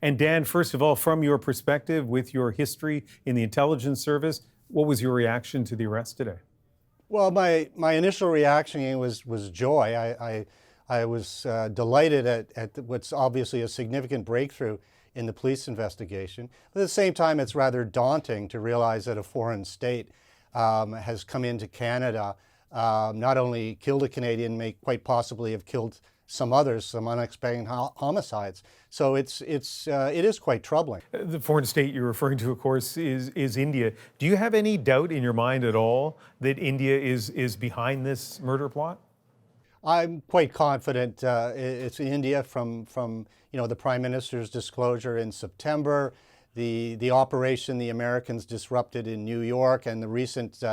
And Dan, first of all, from your perspective, with your history in the intelligence service, what was your reaction to the arrest today? Well, my initial reaction was joy. I was delighted at what's obviously a significant breakthrough in the police investigation. But at the same time, it's rather daunting to realize that a foreign state has come into Canada, not only killed a Canadian, may quite possibly have killed some others, some unexplained homicides. So it is quite troubling. The foreign state you're referring to, of course, is India. Do you have any doubt in your mind at all that India is behind this murder plot? I'm quite confident it's India from the Prime Minister's disclosure in September, the operation the Americans disrupted in New York, and the recent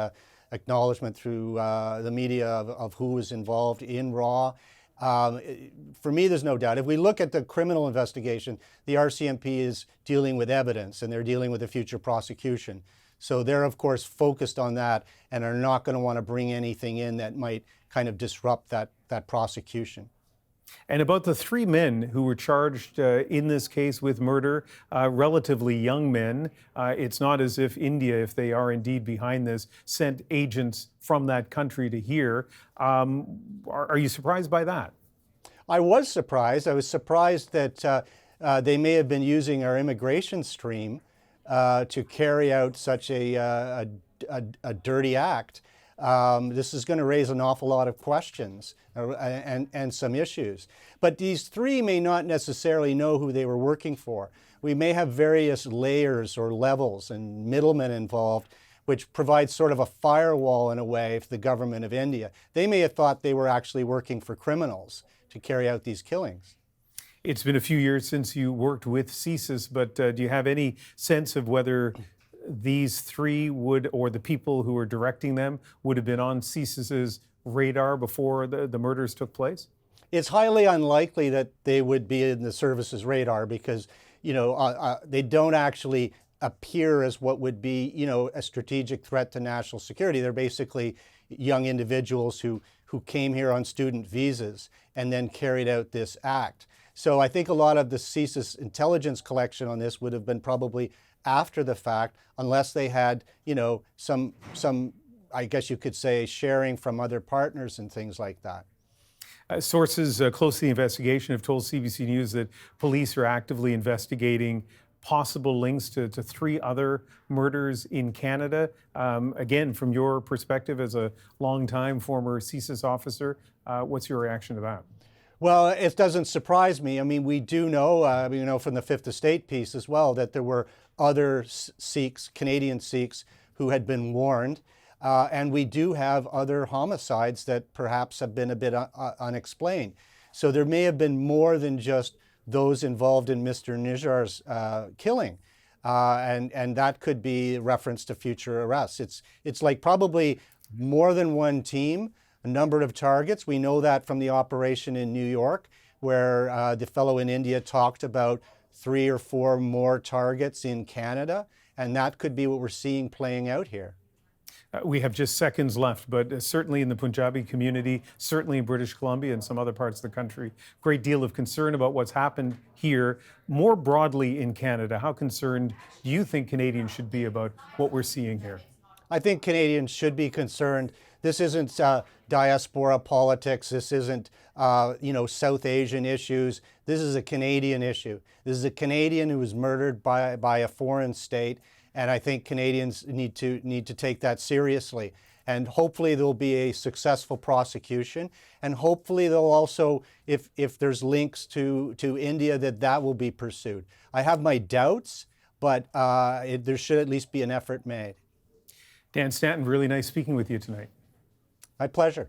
acknowledgement through the media of who was involved in RAW. For me, there's no doubt. If we look at the criminal investigation, the RCMP is dealing with evidence and they're dealing with a future prosecution. So they're, of course, focused on that and are not going to want to bring anything in that might kind of disrupt that prosecution. And about the three men who were charged in this case with murder, relatively young men, it's not as if India, if they are indeed behind this, sent agents from that country to here. Are you surprised by that? I was surprised. I was surprised that they may have been using our immigration stream to carry out such a dirty act. This is going to raise an awful lot of questions and some issues. But these three may not necessarily know who they were working for. We may have various layers or levels and middlemen involved, which provides sort of a firewall in a way for the government of India. They may have thought they were actually working for criminals to carry out these killings. It's been a few years since you worked with CSIS, but do you have any sense of whether these three would, or the people who were directing them, would have been on CSIS's radar before the murders took place? It's highly unlikely that they would be in the service's radar because, they don't actually appear as what would be, a strategic threat to national security. They're basically young individuals who came here on student visas and then carried out this act. So I think a lot of the CSIS intelligence collection on this would have been probably after the fact, unless they had, some, I guess you could say, sharing from other partners and things like that. Sources close to the investigation have told CBC News that police are actively investigating possible links to three other murders in Canada. Again, from your perspective as a longtime former CSIS officer, what's your reaction to that? Well, it doesn't surprise me. I mean, we do know, from the Fifth Estate piece as well, that there were other Sikhs, Canadian Sikhs, who had been warned. And we do have other homicides that perhaps have been a bit unexplained. So there may have been more than just those involved in Mr. Nijjar's killing. And that could be reference to future arrests. It's like probably more than one team, a number of targets. We know that from the operation in New York, where the fellow in India talked about 3 or 4 more targets in Canada. And that could be what we're seeing playing out here. We have just seconds left, but certainly in the Punjabi community, certainly in British Columbia and some other parts of the country, great deal of concern about what's happened here. More broadly in Canada, how concerned do you think Canadians should be about what we're seeing here? I think Canadians should be concerned. This isn't diaspora politics. This isn't, South Asian issues. This is a Canadian issue. This is a Canadian who was murdered by a foreign state. And I think Canadians need to take that seriously. And hopefully there'll be a successful prosecution. And hopefully they'll also, if there's links to India, that will be pursued. I have my doubts, but there should at least be an effort made. Dan Scranton, really nice speaking with you tonight. My pleasure.